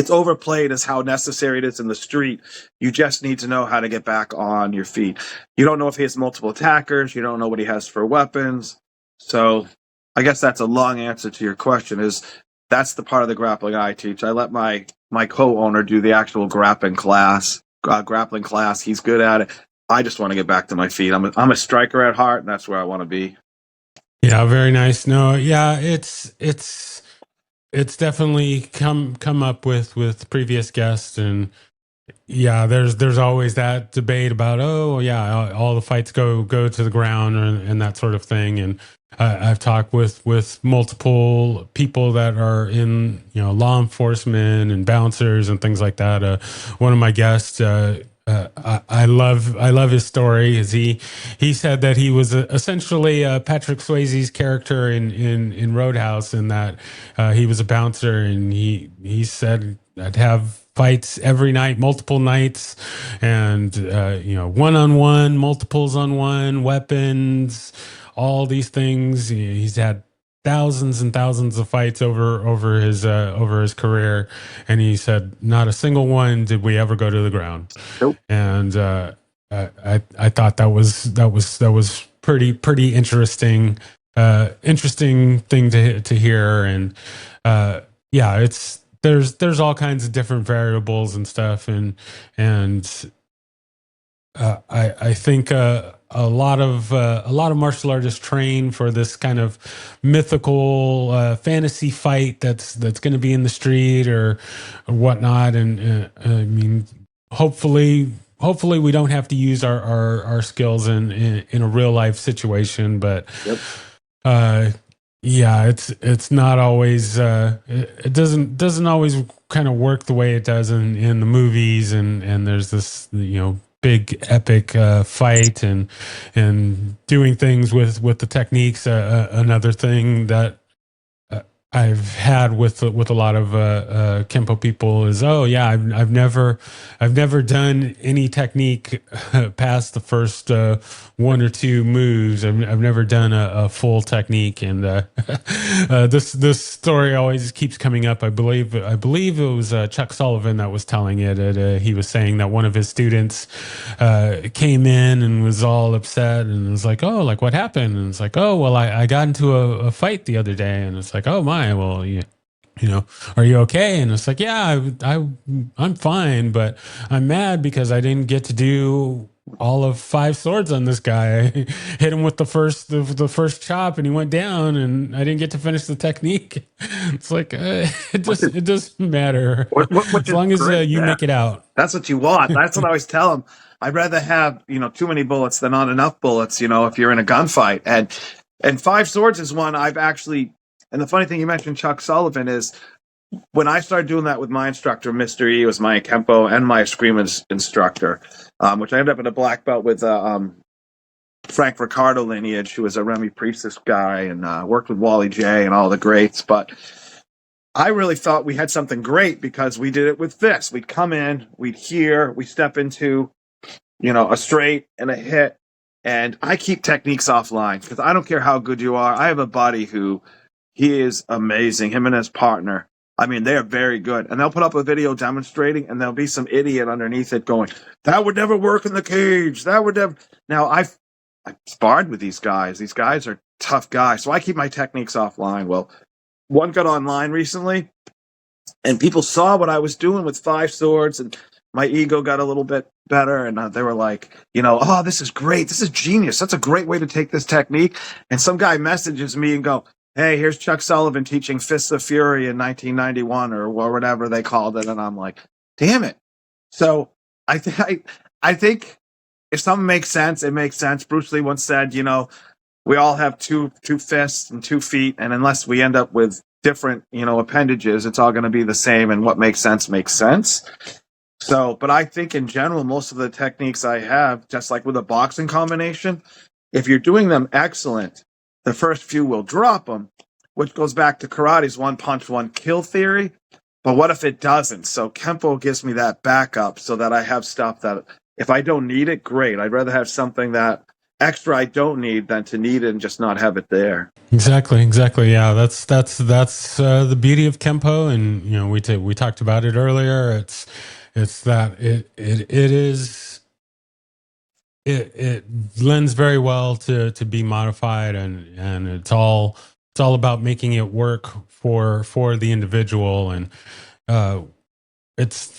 overplayed as how necessary it is in the street. You just need to know how to get back on your feet. You don't know if he has multiple attackers. You don't know what he has for weapons. So I guess that's a long answer to your question, is that's the part of the grappling I teach. I let my co-owner do the actual grappling class. He's good at it. I just want to get back to my feet. I'm a striker at heart, and that's where I want to be. Yeah, very nice. No, yeah, it's definitely come up with previous guests, and yeah, there's always that debate about, oh yeah, all the fights go to the ground and that sort of thing. And I've talked with multiple people that are in law enforcement and bouncers and things like that. One of my guests, I love his story. Is he said that he was essentially Patrick Swayze's character in Roadhouse, in that he was a bouncer, and he said, I'd have fights every night, multiple nights, and one-on-one, multiples on one, weapons, all these things. He's had thousands and thousands of fights over his career, and he said not a single one did we ever go to the ground. Nope. And I thought that was pretty interesting, interesting thing to hear. And yeah, there's all kinds of different variables and stuff, and I think a lot of martial artists train for this kind of mythical fantasy fight that's going to be in the street or whatnot. And I mean, hopefully we don't have to use our skills in a real life situation, but Yep. yeah, it's not always it doesn't always kind of work the way it does in the movies, and there's this big epic fight and doing things with the techniques. Another thing that I've had with a lot of Kempo people is, oh yeah, I've never done any technique past the first one or two moves. I've never done a full technique, and this story always keeps coming up. I believe it was Chuck Sullivan that was telling it. He was saying that one of his students came in and was all upset and was like, oh, like what happened? And it's like, oh, well, I got into a fight the other day, and it's like, oh my, well, are you okay? And it's like, yeah, I'm fine, but I'm mad because I didn't get to do all of 5 swords on this guy. I hit him with the first chop, and he went down, and I didn't get to finish the technique. It's like it doesn't matter as long as you make it out. That's what you want. That's what I always tell them. I'd rather have too many bullets than not enough bullets. If you're in a gunfight, and 5 swords is one I've actually. And the funny thing, you mentioned Chuck Sullivan, is when I started doing that with my instructor, Mr. E, was my Kempo and my Eskrima instructor, which I ended up in a black belt with Frank Ricardo lineage, who was a Remy Priestess guy, and worked with Wally J and all the greats. But I really thought we had something great because we did it with fists. We'd come in, we'd hear, we step into, a straight and a hit. And I keep techniques offline because I don't care how good you are. I have a buddy who... he is amazing. Him and his partner. I mean, they are very good. And they'll put up a video demonstrating, and there'll be some idiot underneath it going, that would never work in the cage. That would never. Now, I've sparred with these guys. These guys are tough guys. So I keep my techniques offline. Well, one got online recently, and people saw what I was doing with 5 swords, and my ego got a little bit better, and they were like, oh, this is great. This is genius. That's a great way to take this technique. And some guy messages me and go, hey, here's Chuck Sullivan teaching Fists of Fury in 1991 or whatever they called it. And I'm like, damn it. So I think if something makes sense, it makes sense. Bruce Lee once said, we all have two fists and 2 feet. And unless we end up with different, appendages, it's all going to be the same. And what makes sense makes sense. So, but I think in general, most of the techniques I have, just like with a boxing combination, if you're doing them excellent, the first few will drop them. which goes back to karate's one punch, one kill theory. But what if it doesn't? So Kempo gives me that backup so that I have stuff that if I don't need it, great. I'd rather have something that extra I don't need than to need it and just not have it there. Exactly. Yeah, that's the beauty of Kempo, and we talked about it earlier. It's that it lends very well to be modified, and it's all about making it work for the individual, and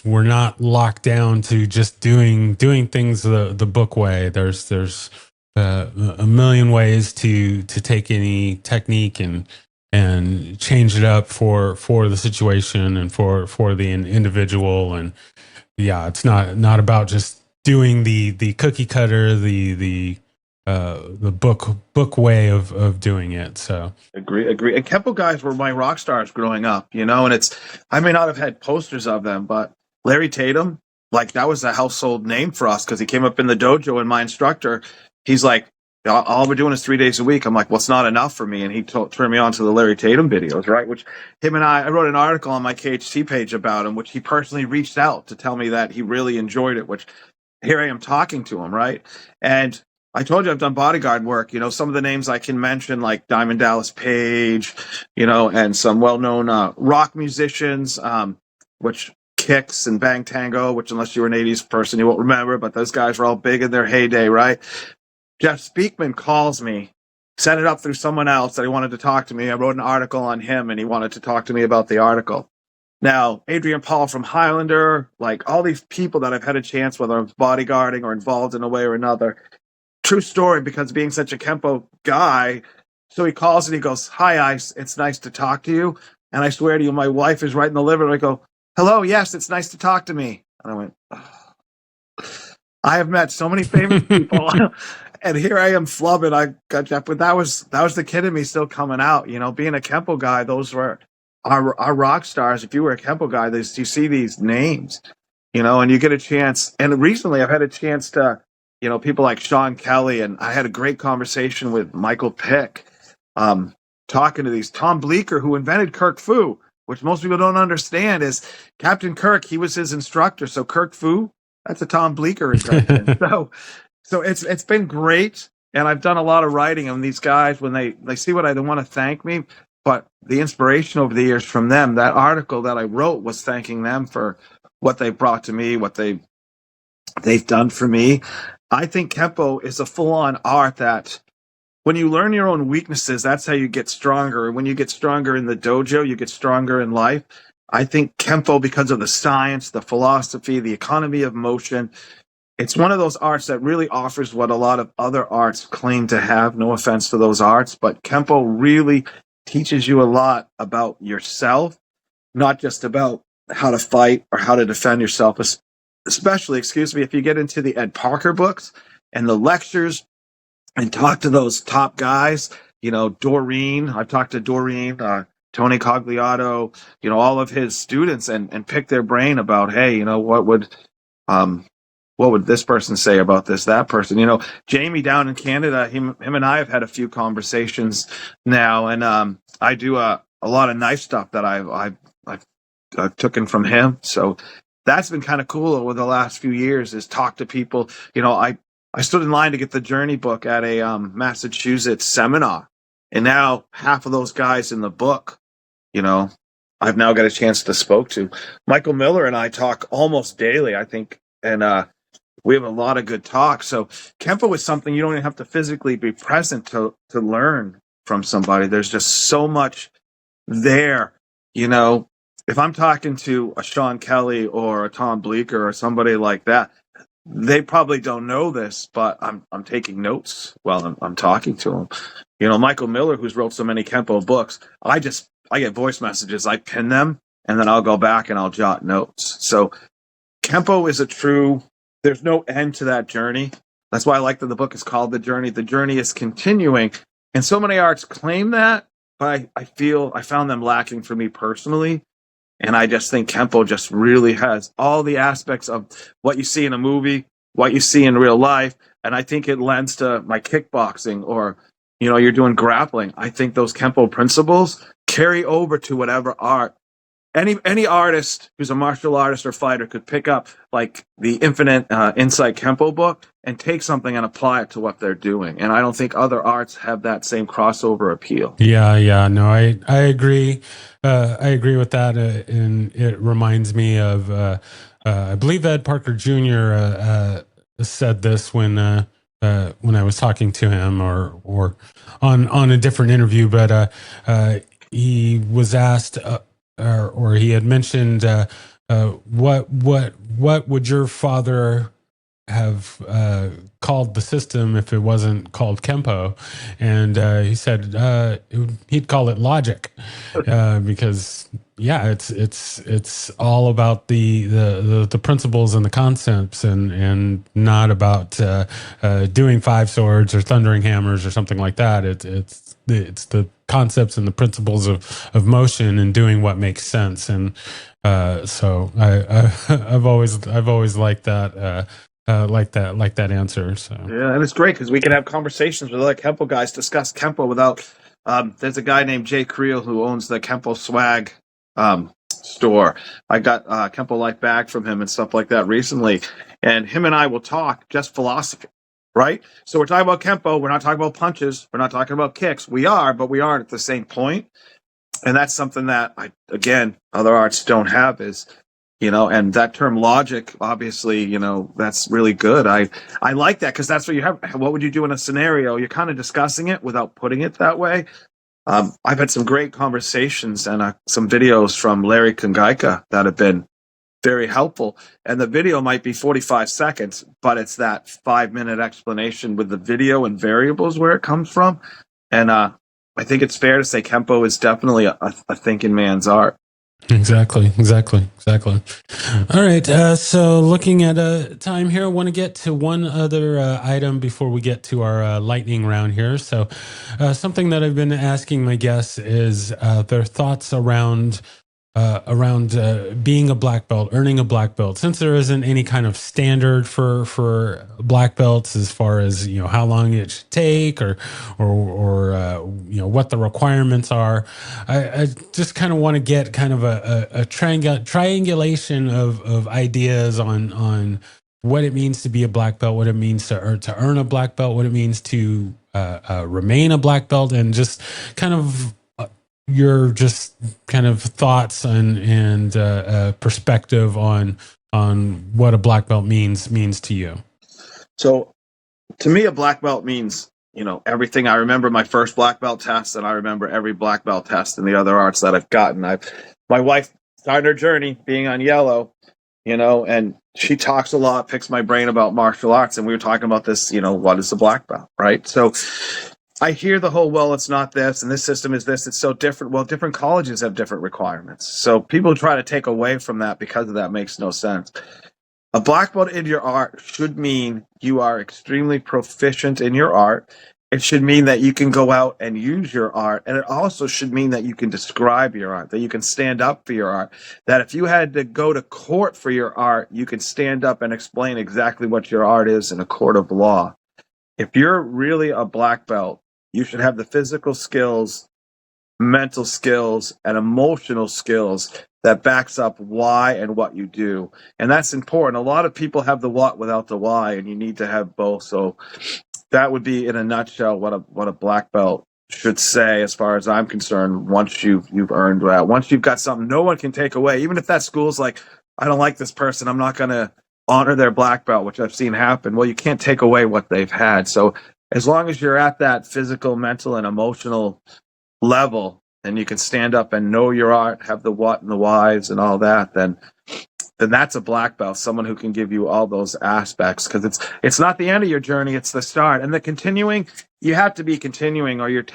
we're not locked down to just doing things the book way. There's a million ways to take any technique and change it up for the situation and for the individual. And yeah, it's not about just doing the cookie cutter, the book way of doing it. So Agree. And Kempo guys were my rock stars growing up, and I may not have had posters of them, but Larry Tatum, like that was a household name for us because he came up in the dojo, and my instructor, he's like, all we're doing is 3 days a week. I'm like, well, it's not enough for me. And he turned me on to the Larry Tatum videos, right? Which him and I wrote an article on my KHT page about him, which he personally reached out to tell me that he really enjoyed it, which here I am talking to him, right? And I told you I've done bodyguard work. Some of the names I can mention, like Diamond Dallas Page, and some well-known rock musicians, which Kicks and Bang Tango, which unless you're an 80s person, you won't remember, but those guys were all big in their heyday, right? Jeff Speakman calls me, set it up through someone else that he wanted to talk to me. I wrote an article on him, and he wanted to talk to me about the article. Now, Adrian Paul from Highlander, like all these people that I've had a chance, whether I'm bodyguarding or involved in a way or another, true story, because being such a Kempo guy, so he calls and he goes, "Hi, Ice, it's nice to talk to you." And I swear to you, my wife is right in the living room. I go, "Hello, yes, it's nice to talk to me." And I went, I have met so many famous people, and here I am flubbing. I got Jeff, but that was the kid in me still coming out. Being a Kempo guy, those were our rock stars. If you were a Kempo guy, you see these names, and you get a chance. And recently, I've had a chance to, people like Sean Kelly, and I had a great conversation with Michael Pick, talking to these Tom Bleecker, who invented Kirk Fu, which most people don't understand is Captain Kirk. He was his instructor, so Kirk Fu. That's a Tom Bleecker invention. So it's been great, and I've done a lot of writing on these guys when they see what I want to thank me, but the inspiration over the years from them, that article that I wrote was thanking them for what they brought to me, what they've done for me. I think Kempo is a full-on art that when you learn your own weaknesses, that's how you get stronger. And when you get stronger in the dojo, you get stronger in life. I think Kempo, because of the science, the philosophy, the economy of motion, it's one of those arts that really offers what a lot of other arts claim to have. No offense to those arts, but Kempo really teaches you a lot about yourself, not just about how to fight or how to defend yourself, especially, if you get into the Ed Parker books and the lectures and talk to those top guys, Doreen. I've talked to Doreen, Tony Cogliato, all of his students and pick their brain about, hey, what would this person say about this, that person? Jamie down in Canada, him and I have had a few conversations now, and I do a lot of knife stuff that I've taken from him. So that's been kind of cool over the last few years, is talk to people. I stood in line to get the Journey book at a Massachusetts seminar, and now half of those guys in the book, I've now got a chance to spoke to. Michael Miller and I talk almost daily, I think, and we have a lot of good talks. So Kempo is something you don't even have to physically be present to learn from somebody. There's just so much there. If I'm talking to a Sean Kelly or a Tom Bleecker or somebody like that, they probably don't know this, but I'm taking notes while I'm talking to them. Michael Miller, who's wrote so many Kempo books, I get voice messages, I pin them, and then I'll go back and I'll jot notes. So Kempo is there's no end to that journey. That's why I like that the book is called The Journey. The journey is continuing. And so many arts claim that, but I feel I found them lacking for me personally. And I just think Kempo just really has all the aspects of what you see in a movie, what you see in real life. And I think it lends to my kickboxing or you're doing grappling. I think those Kempo principles carry over to whatever art. Any artist who's a martial artist or fighter could pick up like the Infinite Insight Kempo book and take something and apply it to what they're doing. And I don't think other arts have that same crossover appeal. Yeah, no, I agree. I agree with that, and it reminds me of I believe Ed Parker Jr. Said this when I was talking to him, or on a different interview, but he was asked, or he had mentioned, what would your father have called the system if it wasn't called Kempo? And he said he'd call it logic, because it's all about the principles and the concepts, and not about doing five swords or thundering hammers or something like that. It's the concepts and the principles of motion and doing what makes sense. And so I've always liked that. Like that answer. So yeah, and it's great because we can have conversations with other Kempo guys, discuss Kempo without. There's a guy named Jay Creel who owns the Kempo Swag store. I got Kempo Life bag from him and stuff like that recently, and him and I will talk just philosophy, right? So we're talking about Kempo. We're not talking about punches. We're not talking about kicks. We are, but we aren't at the same point. And that's something that other arts don't have is. And that term logic, obviously, that's really good. I like that because that's what you have. What would you do in a scenario? You're kind of discussing it without putting it that way. I've had some great conversations and some videos from Larry Kungaika that have been very helpful. And the video might be 45 seconds, but it's that 5-minute explanation with the video and variables where it comes from. And I think it's fair to say Kempo is definitely a thinking man's art. Exactly. All right. So looking at time here, I want to get to one other item before we get to our lightning round here. So something that I've been asking my guests is their thoughts around being a black belt, earning a black belt, since there isn't any kind of standard for black belts as far as how long it should take, or what the requirements are. I just kind of want to get kind of a triangulation of ideas on what it means to be a black belt, what it means to earn a black belt, what it means to remain a black belt, and just kind of your just kind of thoughts and perspective on what a black belt means to you. So to me, a black belt means, everything. I remember my first black belt test, and I remember every black belt test in the other arts that I've gotten. My wife started her journey being on yellow, and she talks a lot, picks my brain about martial arts, and we were talking about this, what is a black belt, right? So I hear the whole, well, it's not this, and this system is this, it's so different. Well, different colleges have different requirements. So people try to take away from that because of that makes no sense. A black belt in your art should mean you are extremely proficient in your art. It should mean that you can go out and use your art. And it also should mean that you can describe your art, that you can stand up for your art, that if you had to go to court for your art, you can stand up and explain exactly what your art is in a court of law. If you're really a black belt, you should have the physical skills, mental skills, and emotional skills that backs up why and what you do. And that's important. A lot of people have the what without the why, and you need to have both. So that would be, in a nutshell, what a black belt should say, as far as I'm concerned. Once you've earned that, once you've got something no one can take away, even if that school's like, I don't like this person, I'm not going to honor their black belt, which I've seen happen. Well, you can't take away what they've had. So as long as you're at that physical, mental, and emotional level, and you can stand up and know your art, have the what and the whys and all that, then that's a black belt, someone who can give you all those aspects, because it's not the end of your journey, it's the start. And the continuing, you have to be continuing, or you're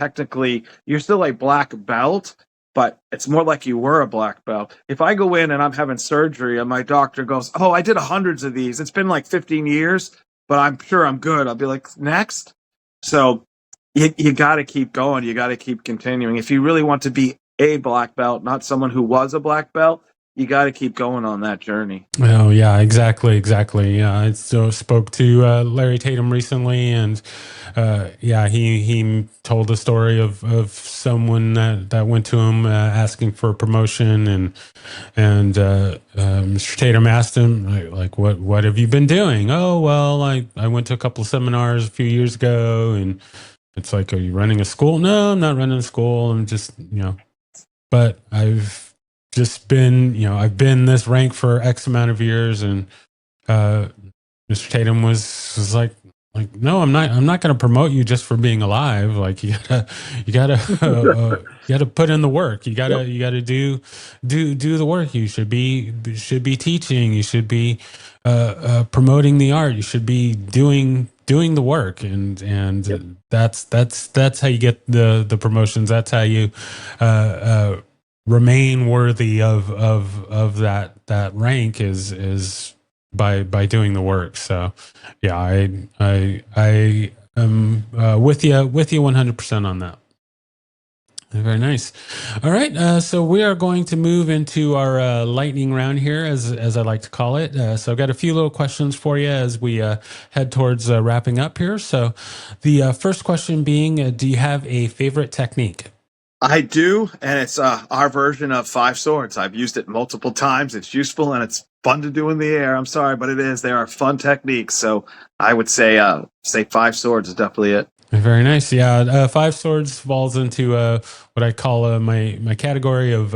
still a black belt, but it's more like you were a black belt. If I go in and I'm having surgery and my doctor goes, oh, I did hundreds of these, it's been like 15 years, but I'm sure I'm good, I'll be like, next. So you got to keep going. You got to keep continuing. If you really want to be a black belt, not someone who was a black belt, you got to keep going on that journey. Oh yeah, exactly. Yeah, I still spoke to Larry Tatum recently, and yeah, he told a story of someone that went to him asking for a promotion, and Mr. Tatum asked him like what have you been doing? Oh well, I went to a couple of seminars a few years ago, and it's like, are you running a school? No, I'm not running a school. I'm just but I've just been, I've been this rank for X amount of years, and Mr. Tatum was like, no, I'm not going to promote you just for being alive. Like you gotta, you gotta put in the work. You gotta do the work. You should be teaching. You should be promoting the art. You should be doing the work, and that's how you get the promotions. That's how you remain worthy of that rank is by doing the work. So yeah, I am with you 100% on that. Very nice. All right, so we are going to move into our lightning round here, as I like to call it. So I've got a few little questions for you as we head towards wrapping up here. So the first question being, do you have a favorite technique? I do, and it's our version of 5 swords. I've used it multiple times. It's useful and it's fun to do in the air. I'm sorry, but it is. They are fun techniques. So I would say 5 swords is definitely it. Very nice. Yeah, 5 swords falls into what I call my category of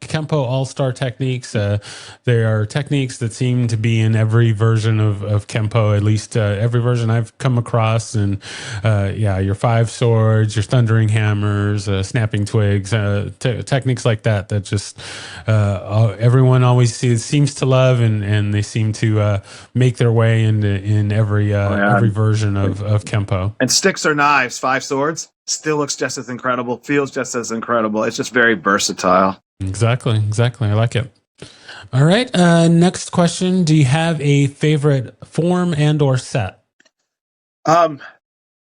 Kempo all-star techniques. They are techniques that seem to be in every version of Kempo, at least every version I've come across. And yeah, your 5 swords, your thundering hammers, snapping twigs, techniques like that just everyone always seems to love, and they seem to make their way in every version of Kempo. And sticks or knives, 5 swords, still looks just as incredible, feels just as incredible. It's just very versatile. Exactly. I like it. All right. Next question. Do you have a favorite form and or set? I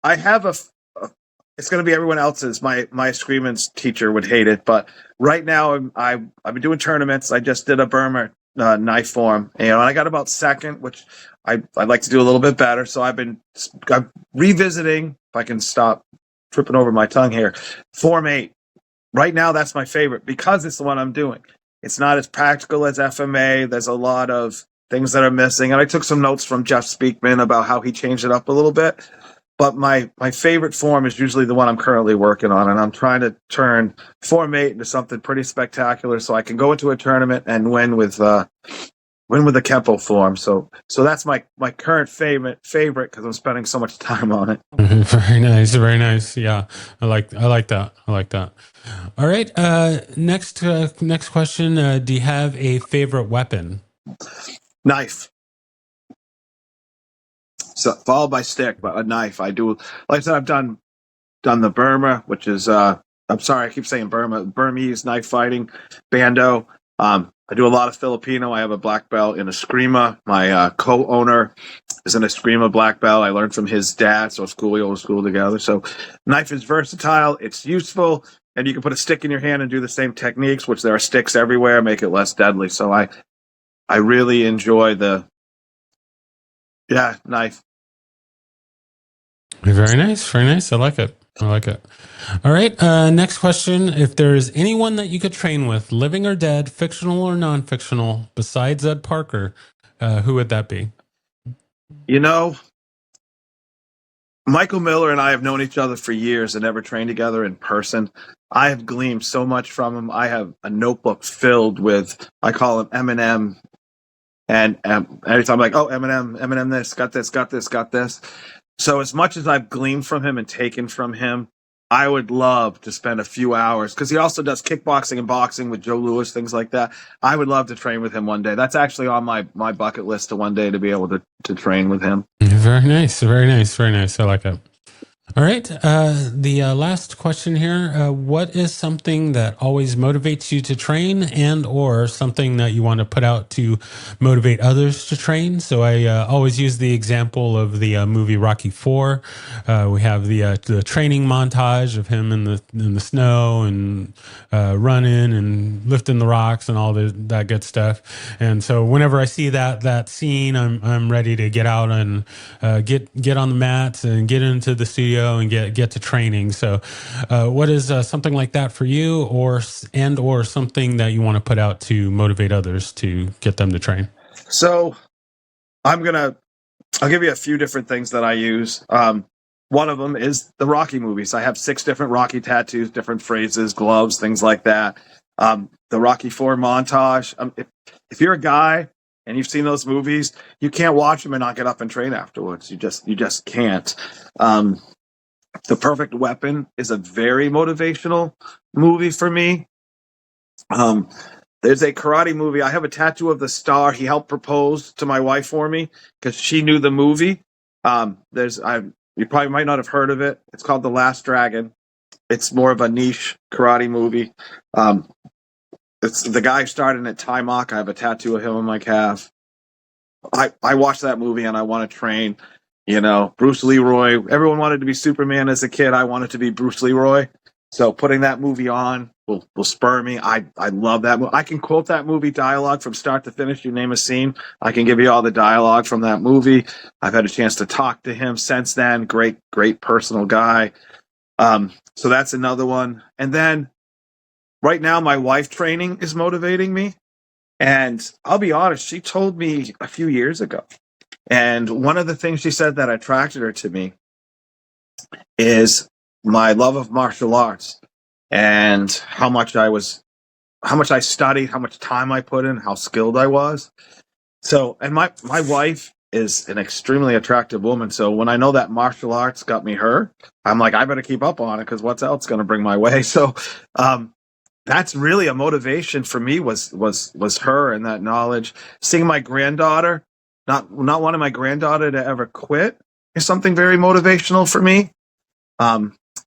have it's going to be everyone else's. My Screamance teacher would hate it, but right now I've been doing tournaments. I just did a Burma knife form, and I got about second, which I'd like to do a little bit better. So I'm revisiting, if I can stop tripping over my tongue here, Form 8. Right now, that's my favorite because it's the one I'm doing. It's not as practical as FMA. There's a lot of things that are missing. And I took some notes from Jeff Speakman about how he changed it up a little bit. But my favorite form is usually the one I'm currently working on. And I'm trying to turn Form 8 into something pretty spectacular so I can go into a tournament and win with the Kempo form. So that's my current favorite because I'm spending so much time on it. Very nice. Yeah, I like that. All right. Next question. Do you have a favorite weapon? Knife. So followed by stick, but a knife. I do, like I said, I've done the Burma, which is I'm sorry, I keep saying Burma, Burmese knife fighting, Bando. I do a lot of Filipino. I have a black belt in Eskrima. My co-owner is an Eskrima black belt. I learned from his dad, so we all school together. So knife is versatile. It's useful, and you can put a stick in your hand and do the same techniques, which there are sticks everywhere, make it less deadly. So I really enjoy knife. Very nice. I like it. All right. Next question. If there is anyone that you could train with, living or dead, fictional or non-fictional, besides Ed Parker, who would that be? Michael Miller and I have known each other for years and never trained together in person. I have gleaned so much from him. I have a notebook filled with, I call him Eminem. And anytime I'm like, oh, Eminem this, got this. So as much as I've gleaned from him and taken from him, I would love to spend a few hours, because he also does kickboxing and boxing with Joe Louis, things like that. I would love to train with him one day. That's actually on my bucket list to one day to be able to train with him. Very nice. I like it. All right. The last question here. What is something that always motivates you to train and or something that you want to put out to motivate others to train? So I always use the example of the movie Rocky IV. We have the training montage of him in the snow and running and lifting the rocks and all that good stuff. And so whenever I see that scene, I'm ready to get out and get on the mats and get into the studio and get to training. So, what is something like that for you, or something that you want to put out to motivate others to get them to train? So I'll give you a few different things that I use. One of them is the Rocky movies. I have 6 different Rocky tattoos, different phrases, gloves, things like that. The Rocky IV montage. If you're a guy and you've seen those movies, you can't watch them and not get up and train afterwards. You just can't. The Perfect Weapon is a very motivational movie for me. There's a karate movie. I have a tattoo of the star. He helped propose to my wife for me because she knew the movie. You probably might not have heard of it. It's called The Last Dragon. It's more of a niche karate movie. It's the guy started at Timok. I have a tattoo of him on my calf. I watched that movie and I want to train. Bruce Leroy. Everyone wanted to be Superman as a kid. I wanted to be Bruce Leroy. So putting that movie on will spur me. I love that movie. I can quote that movie dialogue from start to finish. You name a scene, I can give you all the dialogue from that movie. I've had a chance to talk to him since then. Great personal guy. So that's another one. And then right now, my wife training is motivating me. And I'll be honest, she told me a few years ago. And one of the things she said that attracted her to me is my love of martial arts and how much I studied, how much time I put in, how skilled I was. So, and my wife is an extremely attractive woman. So when I know that martial arts got me her, I'm like, I better keep up on it because what's else going to bring my way? So, that's really a motivation for me was her and that knowledge. Seeing my granddaughter, not wanting my granddaughter to ever quit is something very motivational for me.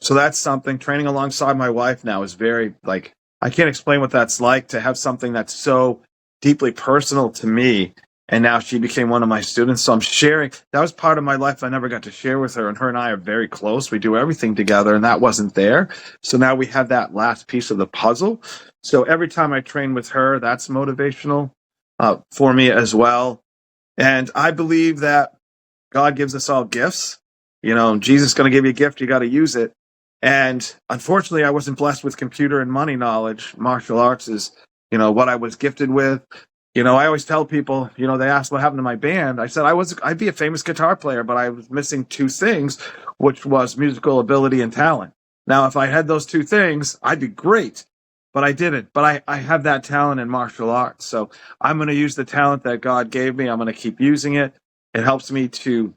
So that's something. Training alongside my wife now is very, I can't explain what that's like to have something that's so deeply personal to me. And now she became one of my students. So I'm sharing. That was part of my life I never got to share with her. And her and I are very close. We do everything together, and that wasn't there. So now we have that last piece of the puzzle. So every time I train with her, that's motivational for me as well. And I believe that God gives us all gifts. Jesus is going to give you a gift. You got to use it. And unfortunately, I wasn't blessed with computer and money knowledge. Martial arts is, what I was gifted with. I always tell people, they ask what happened to my band. I said I'd be a famous guitar player, but I was missing 2 things, which was musical ability and talent. Now, if I had those 2 things, I'd be great, but I didn't. But I have that talent in martial arts. So I'm going to use the talent that God gave me. I'm going to keep using it. It helps me to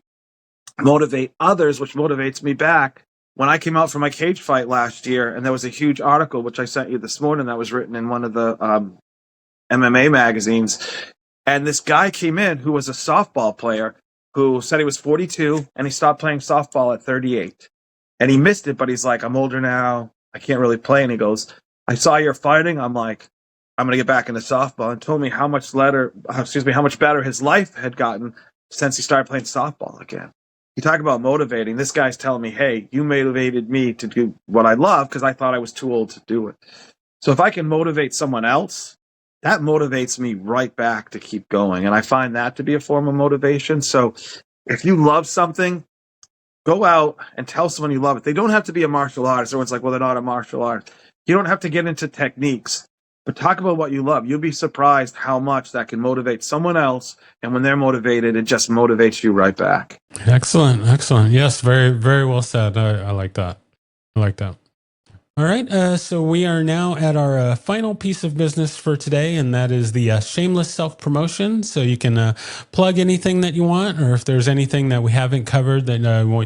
motivate others, which motivates me back. When I came out for my cage fight last year, and there was a huge article, which I sent you this morning, that was written in one of the MMA magazines. And this guy came in who was a softball player who said he was 42 and he stopped playing softball at 38. And he missed it, but he's like, I'm older now. I can't really play. And he goes, I saw you're fighting. I'm like, I'm going to get back into softball, and told me how much better his life had gotten since he started playing softball again. You talk about motivating. This guy's telling me, hey, you motivated me to do what I love because I thought I was too old to do it. So if I can motivate someone else, that motivates me right back to keep going. And I find that to be a form of motivation. So if you love something, go out and tell someone you love it. They don't have to be a martial artist. Everyone's like, well, they're not a martial artist. You don't have to get into techniques, but talk about what you love. You'll be surprised how much that can motivate someone else. And when they're motivated, it just motivates you right back. Excellent. Yes, very, very well said. I like that. All right, so we are now at our final piece of business for today, and that is the shameless self-promotion. So you can plug anything that you want, or if there's anything that we haven't covered that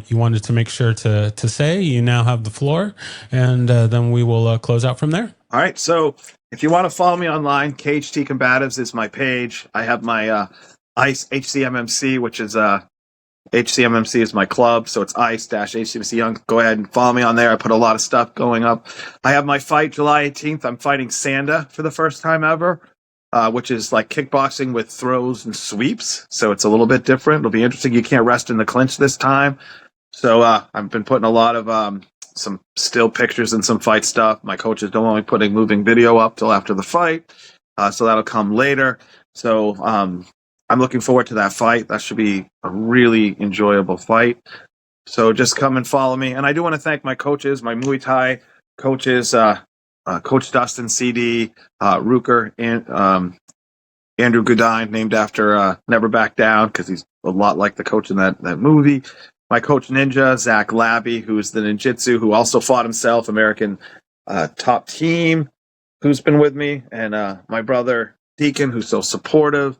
you wanted to make sure to say, you now have the floor, and then we will close out from there. All right, so if you want to follow me online, KHT Combatives is my page. I have my ICE HCMMC, which is HCMMC is my club, so it's ice-HCMC Young. Go ahead and follow me on there. I put a lot of stuff going up. I have my fight July 18th. I'm fighting Sanda for the first time ever, which is like kickboxing with throws and sweeps. So it's a little bit different. It'll be interesting. You can't rest in the clinch this time. So I've been putting a lot of some still pictures and some fight stuff. My coaches don't want me putting moving video up till after the fight, so that'll come later. So I'm looking forward to that fight. That should be a really enjoyable fight. So just come and follow me. And I do want to thank my coaches, my Muay Thai coaches, Coach Dustin CD, Ruker, and Andrew Goodine, named after Never Back Down, because he's a lot like the coach in that movie. My coach Ninja, Zach Labby, who is the ninjutsu, who also fought himself, American top team, who's been with me. And my brother Deacon, who's so supportive.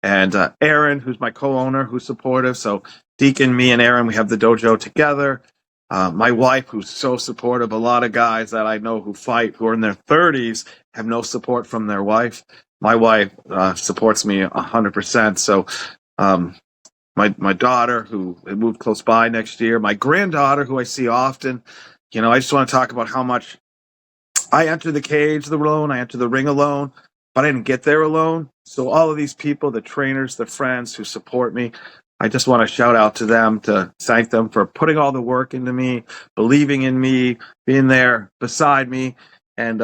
And Aaron, who's my co-owner, who's supportive. So Deacon, me, and Aaron, we have the dojo together. My wife, who's so supportive. A lot of guys that I know who fight, who are in their 30s, have no support from their wife. My wife supports me 100%. So my daughter, who moved close by next year. My granddaughter, who I see often. You know, I just want to talk about how much I entered the cage alone. I entered the ring alone. But I didn't get there alone. So all of these people, the trainers, the friends who support me, I just want to shout out to them, to thank them for putting all the work into me, believing in me, being there beside me, and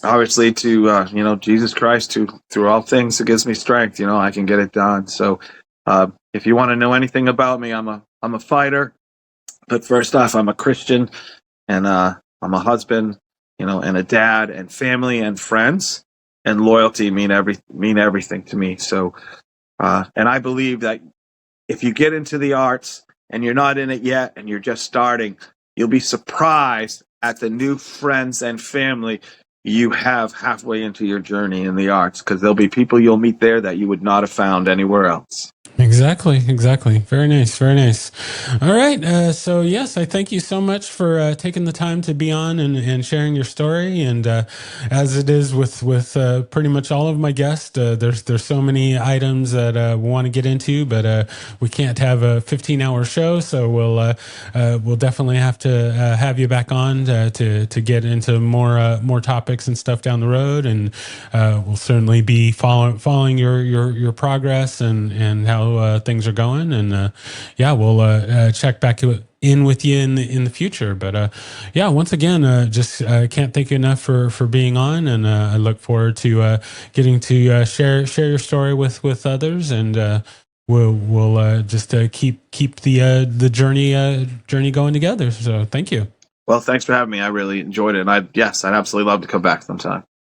obviously to Jesus Christ, who through all things who gives me strength. I can get it done. So if you want to know anything about me, I'm a fighter. But first off, I'm a Christian, and I'm a husband, and a dad, and family, and friends. And loyalty mean everything to me. So, and I believe that if you get into the arts and you're not in it yet and you're just starting, you'll be surprised at the new friends and family you have halfway into your journey in the arts, because there'll be people you'll meet there that you would not have found anywhere else. Exactly. Very nice. All right. So yes, I thank you so much for taking the time to be on and sharing your story. And as it is with pretty much all of my guests, there's so many items that we want to get into, but we can't have a 15-hour show. So we'll definitely have to have you back on to get into more topics and stuff down the road. And we'll certainly be following your progress and how things are going, and we'll check back in with you in the future. But once again, just can't thank you enough for being on, and I look forward to getting to share your story with others, and we'll just keep the journey going together. So thank you. Well, thanks for having me. I really enjoyed it, and I'd absolutely love to come back sometime.